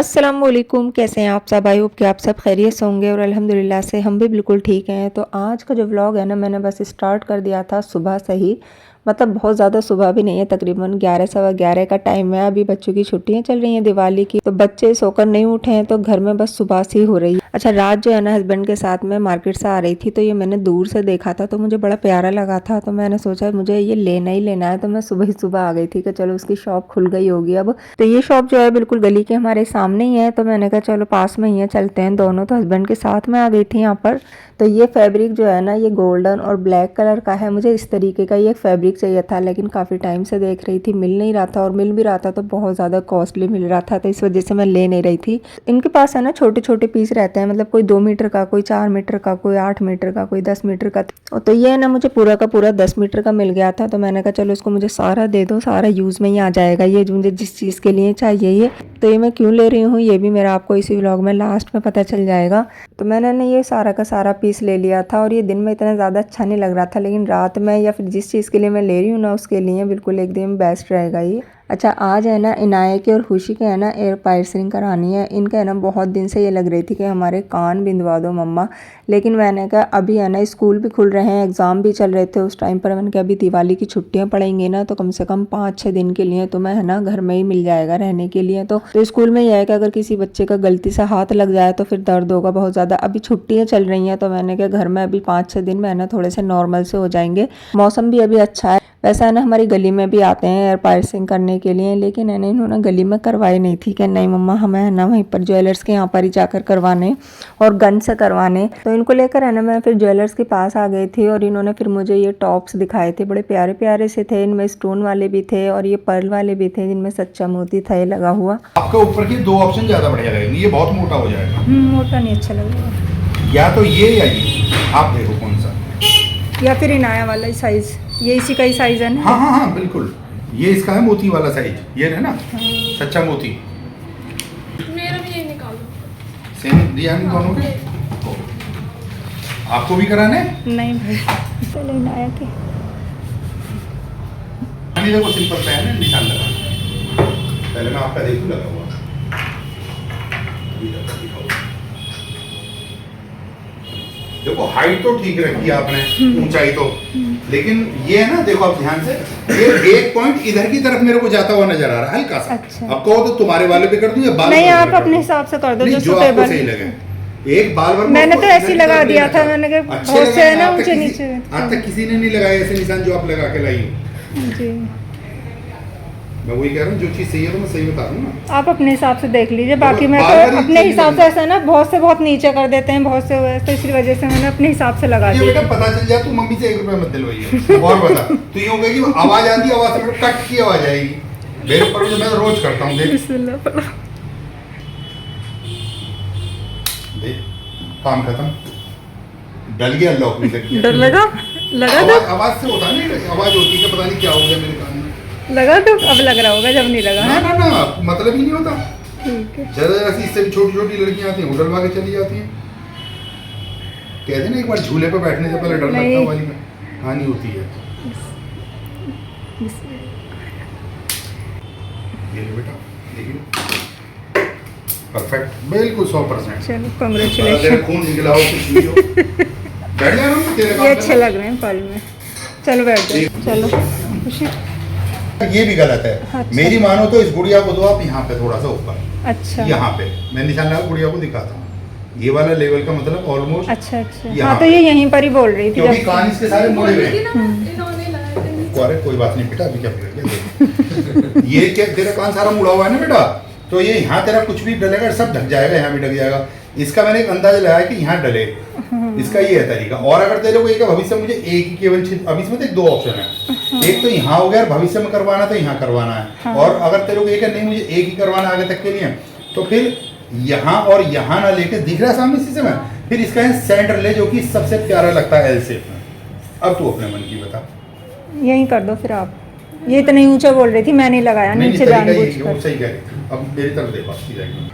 अस्सलामुअलैकुम, कैसे हैं आप सब। आई होप कि आप सब खैरियत से होंगे और अल्हम्दुलिल्लाह से हम भी बिल्कुल ठीक हैं। तो आज का जो व्लॉग है ना, मैंने बस स्टार्ट कर दिया था सुबह से ही। मतलब बहुत ज़्यादा सुबह भी नहीं है, तकरीबन 11 सवा 11 का टाइम है। अभी बच्चों की छुट्टियां चल रही हैं दिवाली की, तो बच्चे सोकर नहीं उठे हैं, तो घर में बस सुबह से ही हो रही है। अच्छा, रात जो है ना हस्बैंड के साथ में मार्केट से आ रही थी, तो ये मैंने दूर से देखा था, तो मुझे बड़ा प्यारा लगा था। तो मैंने सोचा मुझे ये लेना ही लेना है, तो मैं सुबह ही सुबह आ गई थी कि चलो उसकी शॉप खुल गई होगी अब। तो ये शॉप जो है बिल्कुल गली के हमारे सामने ही है, तो मैंने कहा चलो पास में ही है, चलते हैं दोनों। तो हस्बैंड के साथ में आ गई थी यहाँ पर। तो ये फैब्रिक जो है ना, ये गोल्डन और ब्लैक कलर का है। मुझे इस तरीके का ये फैब्रिक चाहिए था, लेकिन काफ़ी टाइम से देख रही थी, मिल नहीं रहा था, और मिल भी रहा था तो बहुत ज़्यादा कॉस्टली मिल रहा था, तो इस वजह से मैं ले नहीं रही थी। इनके पास है ना छोटे छोटे पीस रहते हैं, मतलब कोई 2 मीटर का, कोई 4 मीटर का, कोई 8 मीटर का, कोई 10 मीटर का। तो ये ना मुझे पूरा का पूरा 10 मीटर का मिल गया था। तो मैंने कहा चलो इसको मुझे सारा दे दो, सारा यूज़ में ही आ जाएगा, ये जो मुझे जिस चीज़ के लिए चाहिए ये। तो ये मैं क्यों ले रही हूँ, ये भी मेरा आपको इसी व्लॉग में लास्ट में पता चल जाएगा। तो मैंने ना ये सारा का सारा पीस ले लिया था, और ये दिन में इतना ज़्यादा अच्छा नहीं लग रहा था, लेकिन रात में या फिर जिस चीज़ के लिए मैं ले रही हूँ ना, उसके लिए बिल्कुल एकदम बेस्ट रहेगा ये। अच्छा, आज है ना इनाया की और खुशी के है ना एयर पायर्सिंग करानी है। इनका है ना बहुत दिन से ये लग रही थी कि हमारे कान बिंदवा दो मम्मा, लेकिन मैंने कहा अभी है ना स्कूल भी खुल रहे हैं, एग्ज़ाम भी चल रहे थे उस टाइम पर। मैंने कहा अभी दिवाली की छुट्टियां पड़ेंगी ना, तो कम से कम 5-6 दिन के लिए तुम्हें है ना घर में ही मिल जाएगा रहने के लिए। तो स्कूल में यह है कि अगर किसी बच्चे का गलती से हाथ लग जाए तो फिर दर्द होगा बहुत ज़्यादा। अभी छुट्टियाँ चल रही हैं, तो मैंने कहा घर में अभी 5-6 दिन में है ना थोड़े से नॉर्मल से हो जाएंगे। मौसम भी अभी अच्छा है। वैसा है ना हमारी गली में भी आते हैं एयर पायर्सिंग करने के लिए, लेकिन है ना इन्होंने गली में करवाई नहीं थी कि नहीं मम्मा हमें है ना वहीं पर ज्वेलर्स के यहाँ पर ही जाकर करवाने और गन से करवाने। तो इनको लेकर है ना मैं फिर ज्वेलर्स के पास आ गई थी, और इन्होंने फिर मुझे ये टॉप्स दिखाए थे, बड़े प्यारे प्यारे से थे। इनमें स्टोन वाले भी थे और ये पर्ल वाले भी थे, जिनमें सच्चा मोती था ये लगा हुआ। आपके ऊपर की 2 ऑप्शन ज्यादा बढ़िया लगेंगे, ये बहुत मोटा हो जाएगा। मोटा नहीं अच्छा लगेगा। या तो ये या ये, आप देखो कौन सा। या फिर इनाया वाला ही साइज, ये इसी का ही साइज है ना। हाँ हाँ हाँ बिल्कुल, ये इसका है मोती वाला साइज, ये है ना सच्चा मोती। मेरा भी ये निकालो। सेम दिया हम दोनों के। आपको भी कराने? नहीं भाई, पहले इनाया के। नहीं देखो सिंपल सा है ना, निशान लगा। पहले मैं आपका देखूं लगा हुआ। देखो हाइट तो ठीक रखी है आपने, ऊंचाई तो, लेकिन ये है ना देखो आप ध्यान से, ये एक पॉइंट इधर की तरफ मेरे को जाता हुआ नजर आ रहा है हल्का सा। अच्छा। अब कहो तो तुम्हारे वाले पे कर दूं या बाल नहीं, पे आप कर अपने दूं? हिसाब से कर दो नहीं, जो जो आपको सुटेबल। सही लगे। एक बाल भर मैंने तो ऐसे ही लगा दिया था, मैंने कहा अच्छे बहुत से है ना आज तक ऊंचे किसी- नीचे। आज तक किसी ने नहीं लगाए ऐसे निशान जो आप लगा के लाई हो। जी, मैं वही कह रहा हूँ, जो चीज सही है तो मैं सही बता दूं ना। आप अपने हिसाब से देख लीजिए। बाकी मैं बाल तो का अपने नीचे हिसाब से नहीं ऐसा है ना, बहुत से बहुत नीचे कर देते हैं, बहुत से वैसे, तो इसी वजह से मैंने अपने हिसाब से लगा ये दिया। बेटा पता चल जाए तू मम्मी से 1 रुपया मत दिलवाइए और बता। तो ये हो गया कि आवाज आती है, आवाज से कट की आवाज आएगी मेरे ऊपर, जो मैं रोज करता हूँ। देख देख, काम खत्म, डल गया, लॉक भी लग गया। डर लगा आवाज आवाज से होता नहीं, आवाज होती है कि पता नहीं क्या हो गया मेरे कान में। लगा तो अब लग रहा होगा, जब नहीं लगा ना है। ना ना, मतलब ही नहीं होता। ठीक है। जरा जरा सी इससे भी छोटी छोटी लड़कियां आती हैं, वो डलवा के चली जाती हैं। कहते हैं ना एक बार झूले पे बैठने से पहले डर लगता है, वाली में हानि होती है। ये लो बेटा, देखिए परफेक्ट, बिल्कुल 100%। चलो तेरा कांग्रेचुलेशन। खून निकला हो कुछ भी हो, बैठ जा ना तेरे ये काम अच्छे लग रहे हैं पल में। चलो बैठ जाओ, चलो खुशी। ये भी गलत है। अच्छा। मेरी मानो तो इस गुड़िया को दो आप यहाँ पे थोड़ा सा ऊपर, अच्छा यहाँ पे मैं निशान लगा गुड़िया को दिखाता हूँ। ये वाला लेवल का मतलब ऑलमोस्ट, अच्छा अच्छा। यहाँ हाँ तो ये यहीं पर ही बोल रही थी क्योंकि जब। कान इसके सारे मुड़े हुए हैं। इन्होंने लगाए थे नीचे। अरे कोई बात नहीं बेटा, अभी क्या बिगड़ गया। ये क्या तेरा कान सारा मुड़ा हुआ है ना बेटा, तो ये यहाँ तेरा कुछ भी डलेगा सब ढक जाएगा, यहाँ भी ढक जाएगा। इसका मैंने एक अंदाजा लगाया कि यहाँ डले, इसका ये है तरीका। और अगर तेरे को एक भविष्य में मुझे एक ही केवल अभी इसमें तो 2 ऑप्शन है, एक तो यहाँ हो गया और भविष्य में करवाना तो यहाँ करवाना है। हाँ। और अगर तेरे को एक है नहीं मुझे एक ही करवाना आगे तक के लिए, तो फिर यहाँ और यहाँ ना लेके, दिख रहा है सामने शीशे में, फिर इसका सेंटर ले जो कि सबसे प्यारा लगता है एल शेप में। अब तू अपने मन की बता। यहीं कर दो फिर आप। ये इतने ऊंचा बोल रही थी, मैं नहीं लगाया नहीं, नीचे तरीका ये है, जानबूझकर। वो सही कह रही थी। अब मेरी तरफ देखो, सीधा जाएगी।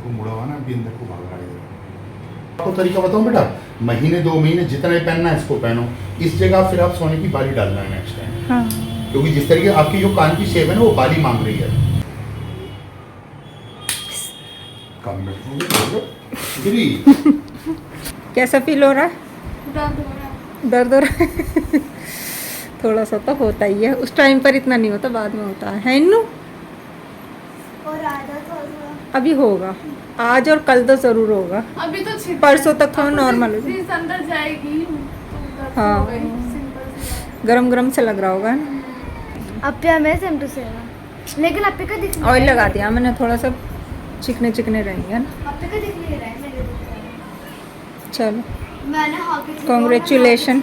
को मुड़ा हुआ ना, अभी अंदर को भाग रहा है। आपको तरीका बताऊं बेटा, महीने 2 महीने जितना ही पहनना है इसको पहनो। इस जगह फिर आप सोने की बाली डालना है नेक्स्ट टाइम, हाँ। क्योंकि जिस तरीके आपकी जो कान की शेप है ना वो बाली मांग रही है। काम में कैसा फील हो रहा है? दर्द हो रहा है। दर्द हो रहा है? थोड़ा सा तो होता ही है, उस टाइम पर इतना नहीं होता, बाद में होता है इन्नू। और आधा थोड़ा अभी होगा, आज और कल तो जरूर होगा। अभी तो छिप परसों तक थोड़ा अब नॉर्मल हो जाए। प्लीज अंदर जाएगी तो दर्द हाँ। हो गई, सिंपल सी बात। गरम गरम से लग रहा होगा ना। अप्पे हमें सेम टू सेम, लेकिन अप्पे का दिख नहीं ऑयल रहा है। लगा दिया मैंने, थोड़ा सा चिकने चिकने रहेंगे ना। अप्पे का दिख नहीं रहा है मेरे को। चलो, मैंने हॉकी Congratulation।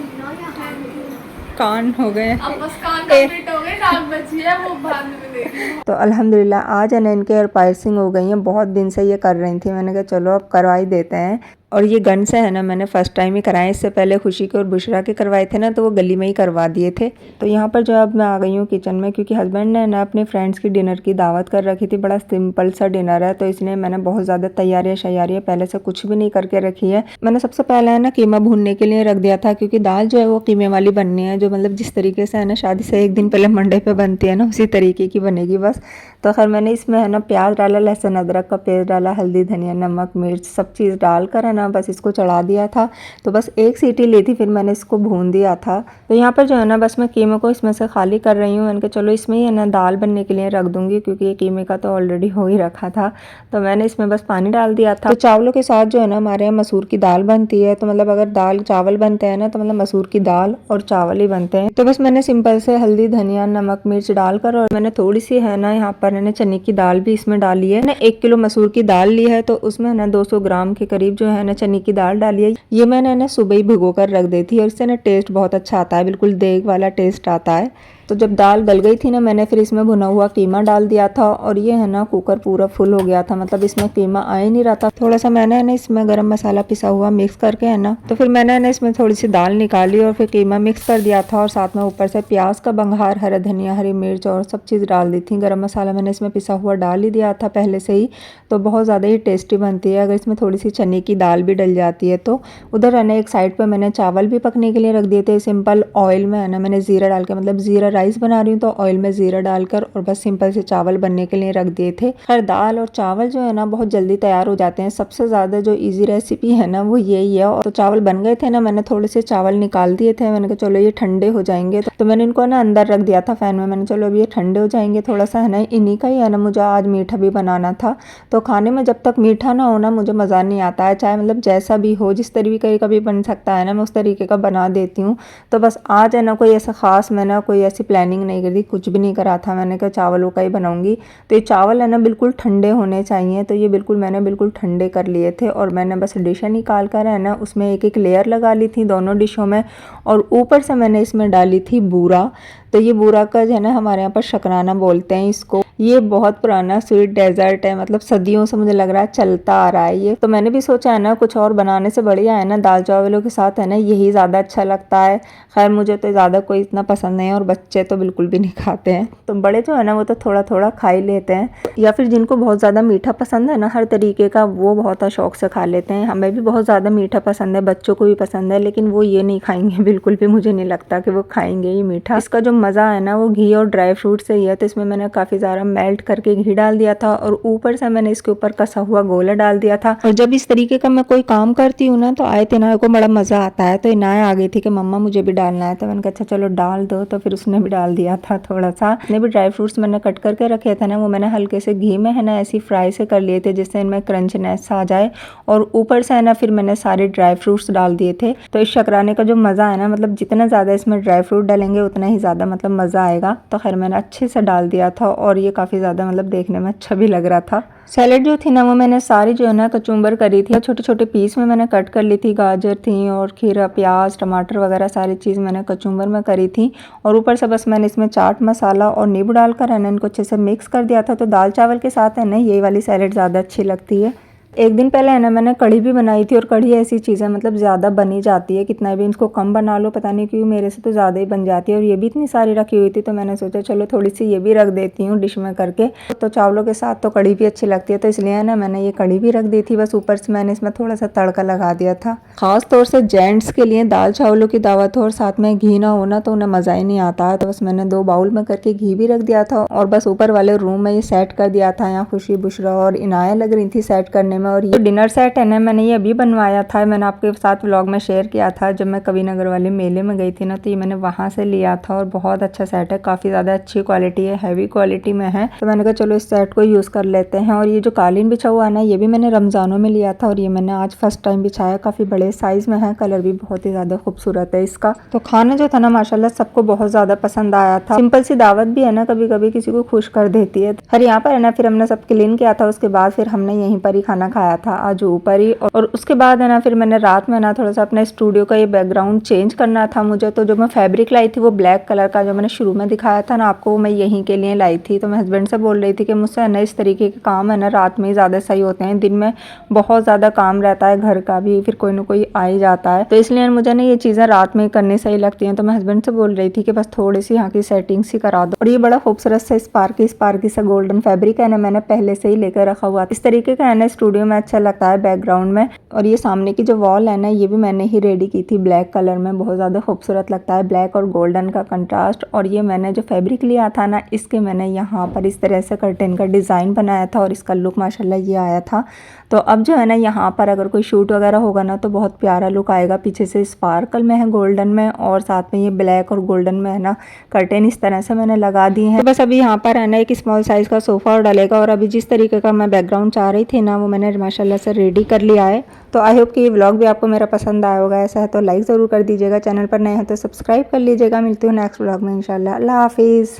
कान हो गए। अब बस कान कंप्लीट हो गए, नाक बची है, वो बाद में देखेंगे। तो अल्हम्दुलिल्लाह आज है ना इनके एयर पायर्सिंग हो गई हैं। बहुत दिन से ये कर रही थी, मैंने कहा चलो अब करवा ही देते हैं। और ये गन से है ना मैंने फ़र्स्ट टाइम ही कराए, इससे पहले खुशी के और बुशरा के करवाए थे ना, तो वो गली में ही करवा दिए थे। तो यहाँ पर जो अब मैं आ गई हूँ किचन में, क्योंकि हस्बैंड ने ना अपने फ्रेंड्स की डिनर की दावत कर रखी थी। बड़ा सिंपल सा डिनर है, तो इसलिए मैंने बहुत ज़्यादा तैयारियाँ पहले से कुछ भी नहीं करके रखी है। मैंने सबसे पहले है ना कीमा भूनने के लिए रख दिया था, क्योंकि दाल जो है वो कीमे वाली बननी है, जो मतलब जिस तरीके से है ना शादी से 1 दिन पहले मंडे पे बनती है ना, उसी तरीके की बनेगी बस। तो खैर मैंने इसमें है ना प्याज डाला, लहसुन अदरक का पेस्ट डाला, हल्दी धनिया नमक मिर्च सब चीज़ डालकर है ना बस इसको चढ़ा दिया था। तो बस 1 सीटी ली थी, फिर मैंने इसको भून दिया था। तो यहाँ पर जो है ना बस मैं कीमे को इसमें से खाली कर रही हूँ। मैंने कहा चलो इसमें ही है ना दाल बनने के लिए रख दूँगी, क्योंकि ये कीमे का तो ऑलरेडी हो ही रखा था। तो मैंने इसमें बस पानी डाल दिया था। तो चावलों के साथ जो है ना हमारे यहाँ मसूर की दाल बनती है, तो मतलब अगर दाल चावल बनते हैं ना तो मतलब मसूर की दाल और चावल ही बनते हैं। तो बस मैंने सिंपल से हल्दी धनिया नमक मिर्च डालकर, और मैंने थोड़ी सी है ना यहाँ पर मैंने चने की दाल भी इसमें डाली है ना। 1 किलो मसूर की दाल ली है, तो उसमें ना 200 ग्राम के करीब जो है ना चने की दाल डाली है। ये मैंने ना सुबह ही भिगो कर रख दी थी, और इससे ना टेस्ट बहुत अच्छा आता है, बिल्कुल देग वाला टेस्ट आता है। तो जब दाल गल गई थी ना, मैंने फिर इसमें भुना हुआ कीमा डाल दिया था, और ये है ना कुकर पूरा फुल हो गया था, मतलब इसमें कीमा आ ही नहीं रहा था। थोड़ा सा मैंने है ना इसमें गरम मसाला पिसा हुआ मिक्स करके है ना, तो फिर मैंने ना इसमें थोड़ी सी दाल निकाली और फिर कीमा मिक्स कर दिया था, और साथ में ऊपर से प्याज का बंघार, हरा धनिया, हरी मिर्च और सब चीज़ डाल दी थी। गरम मसाला मैंने इसमें पिसा हुआ डाल ही दिया था पहले से ही, तो बहुत ज़्यादा ही टेस्टी बनती है अगर इसमें थोड़ी सी चने की दाल भी डल जाती है। तो उधर है ना एक साइड पर मैंने चावल भी पकने के लिए रख दिए थे। सिंपल ऑयल में है ना मैंने ज़ीरा डाल के, मतलब ज़ीरा राइस बना रही हूँ तो ऑयल में ज़ीरा डालकर और बस सिंपल से चावल बनने के लिए रख दिए थे। खैर दाल और चावल जो है ना बहुत जल्दी तैयार हो जाते हैं। सबसे ज़्यादा जो इजी रेसिपी है ना वो यही है। तो चावल बन गए थे ना, मैंने थोड़े से चावल निकाल दिए थे। मैंने कहा चलो ये ठंडे हो जाएंगे, तो मैंने इनको ना अंदर रख दिया था फैन में। मैंने चलो अब ये ठंडे हो जाएंगे, थोड़ा सा है ना इन्हीं का ही है ना मुझे आज मीठा भी बनाना था। तो खाने में जब तक मीठा ना हो ना मुझे मज़ा नहीं आता है, चाहे मतलब जैसा भी हो, जिस तरीके का भी बन सकता है ना मैं उस तरीके का बना देती हूँ। तो बस आज है ना कोई ऐसा ख़ास मैंने कोई ऐसी प्लानिंग नहीं करी, कुछ भी नहीं करा था। मैंने कहा चावलों का ही बनाऊंगी। तो ये चावल है ना बिल्कुल ठंडे होने चाहिए, तो ये मैंने बिल्कुल ठंडे कर लिए थे, और मैंने बस डिशें निकाल कर है ना उसमें एक एक लेयर लगा ली थी दोनों डिशों में, और ऊपर से मैंने इसमें डाली थी बूरा। तो ये बूरा का जो है ना हमारे यहाँ पर शकराना बोलते हैं इसको। ये बहुत पुराना स्वीट डेजर्ट है, मतलब सदियों से मुझे लग रहा है चलता आ रहा है ये। तो मैंने भी सोचा है ना कुछ और बनाने से बढ़िया है ना दाल चावलों के साथ है ना यही ज़्यादा अच्छा लगता है। खैर मुझे तो ज़्यादा कोई इतना पसंद नहीं है, और बच्चे तो बिल्कुल भी नहीं खाते हैं। तो बड़े जो है ना वो तो थोड़ा थोड़ा खा ही लेते हैं, या फिर जिनको बहुत ज़्यादा मीठा पसंद है ना हर तरीके का, वो बहुत शौक से खा लेते हैं। हमें भी बहुत ज़्यादा मीठा पसंद है, बच्चों को भी पसंद है, लेकिन वो ये नहीं खाएंगे बिल्कुल भी। मुझे नहीं लगता कि वो खाएंगे ये मीठा। इसका जो मज़ा है ना वो घी और ड्राई फ्रूट से ही है। तो इसमें मैंने काफ़ी ज़्यादा मेल्ट करके घी डाल दिया था, और ऊपर से मैंने इसके ऊपर कसा हुआ गोला डाल दिया था। और जब इस तरीके का मैं कोई काम करती हूँ ना तो आए इनाया को बड़ा मज़ा आता है। तो इनाया आ गई थी कि मम्मा मुझे भी डालना है, तो मैंने कहा अच्छा चलो डाल दो। तो फिर उसने भी डाल दिया था थोड़ा सा। इसने भी ड्राई फ्रूट्स मैंने कट करके रखे थे ना, वो मैंने हल्के से घी में है ना ऐसी फ्राई से कर लिए थे जिससे इनमें क्रंचनेस आ जाए, और ऊपर से है ना फिर मैंने सारे ड्राई फ्रूट्स डाल दिए थे। तो इस शकराने का जो मज़ा है ना, मतलब जितना ज़्यादा इसमें ड्राई फ्रूट डालेंगे उतना ही ज़्यादा मतलब मज़ा आएगा। तो खैर मैंने अच्छे से डाल दिया था, और ये काफ़ी ज़्यादा मतलब देखने में अच्छा भी लग रहा था। सैलेड जो थी ना वो मैंने सारी जो है ना कचुम्बर करी थी, छोटे छोटे पीस में मैंने कट कर ली थी। गाजर थी और खीरा प्याज टमाटर वगैरह सारी चीज़ मैंने कचुम्बर में करी थी, और ऊपर से बस मैंने इसमें चाट मसाला और नींबू डालकर है ना इनको अच्छे से मिक्स कर दिया था। तो दाल चावल के साथ है ना यही वाली सैलेड ज़्यादा अच्छी लगती है। एक दिन पहले है ना मैंने कढ़ी भी बनाई थी और कढ़ी ऐसी चीज़ है मतलब ज़्यादा बनी जाती है, कितना भी इसको कम बना लो पता नहीं क्यों मेरे से तो ज़्यादा ही बन जाती है। और ये भी इतनी सारी रखी हुई थी तो मैंने सोचा चलो थोड़ी सी ये भी रख देती हूँ डिश में करके। तो चावलों के साथ तो कढ़ी भी अच्छी लगती है तो इसलिए ना मैंने ये कढ़ी भी रख दी थी। बस ऊपर से मैंने इसमें थोड़ा सा तड़का लगा दिया था। खास तौर से जेंट्स के लिए दाल चावलों की दावत हो और साथ में घी ना हो ना तो उन्हें मज़ा ही नहीं आता है। तो बस मैंने 2 बाउल में करके घी भी रख दिया था और बस ऊपर वाले रूम में ये सेट कर दिया था। यहाँ खुशी बुशरा और इनाया लग रही थी सेट करने में। और ये डिनर सेट है ना मैंने ये अभी बनवाया था, मैंने आपके साथ व्लॉग में शेयर किया था जब मैं कवि नगर वाले मेले में गई थी ना, तो ये मैंने वहाँ से लिया था और बहुत अच्छा सेट है, काफ़ी ज़्यादा अच्छी क्वालिटी है, हैवी क्वालिटी में है। तो मैंने कहा चलो इस सेट को यूज़ कर लेते हैं। और ये जो कालीन बिछा हुआ है ना ये भी मैंने रमज़ानों में लिया था और ये मैंने आज फर्स्ट टाइम बिछाया। काफ़ी बड़े साइज़ में है, कलर भी बहुत ही ज़्यादा खूबसूरत है इसका। तो खाना जो था ना माशाल्लाह सबको बहुत ज़्यादा पसंद आया था। सिंपल सी दावत भी है ना कभी कभी किसी को खुश कर देती है। फिर यहाँ पर है ना फिर हमने सब क्लीन किया था, उसके बाद फिर हमने यहीं पर ही खाना खाया था आज ऊपर ही। और उसके बाद है ना फिर मैंने रात में ना थोड़ा सा अपने स्टूडियो का ये बैकग्राउंड चेंज करना था मुझे। तो जो मैं फैब्रिक लाई थी वो ब्लैक कलर का जो मैंने शुरू में दिखाया था ना आपको, वो मैं यहीं के लिए लाई थी। तो मैं हस्बैंड से बोल रही थी कि मुझसे है ना इस तरीके के काम है ना रात में ही ज़्यादा सही होते हैं, दिन में बहुत ज़्यादा काम रहता है घर का भी, फिर कोई ना कोई आ ही जाता है। तो इसलिए मुझे ना ये चीज़ें रात में करनी सही लगती हैं। तो मैं हस्बैंड से बोल रही थी कि बस थोड़ी सी यहाँ की सेटिंग सी करा दो। और ये बड़ा खूबसूरत सा स्पार्की सा गोल्डन फैब्रिक है ना मैंने पहले से ही लेकर रखा हुआ था। इस तरीके का है ना स्टूडियो में अच्छा लगता है बैकग्राउंड में। और ये सामने की जो वॉल है ना ये भी मैंने ही रेडी की थी ब्लैक कलर में, बहुत ज़्यादा खूबसूरत लगता है ब्लैक और गोल्डन का कंट्रास्ट। और ये मैंने जो फैब्रिक लिया था ना इसके मैंने यहाँ पर इस तरह से कर्टेन का डिज़ाइन बनाया था और इसका लुक माशाल्लाह ये आया था। तो अब जो है ना यहाँ पर अगर कोई शूट वगैरह होगा ना तो बहुत प्यारा लुक आएगा। पीछे से स्पार्कल में है गोल्डन में और साथ में ये ब्लैक और गोल्डन में है ना कर्टेन इस तरह से मैंने लगा दी है। तो बस अभी यहाँ पर है ना एक स्मॉल साइज़ का सोफ़ा और डलेगा। और अभी जिस तरीके का मैं बैकग्राउंड चाह रही थी ना वो मैंने माशाल्लाह से रेडी कर लिया है। तो आई होप कि ये व्लॉग भी आपको मेरा पसंद आया होगा। ऐसा है तो लाइक ज़रूर कर दीजिएगा, चैनल पर नए हैं तो सब्सक्राइब कर लीजिएगा। मिलती हूँ नेक्स्ट व्लॉग में इंशाल्लाह। अल्लाह हाफिज़।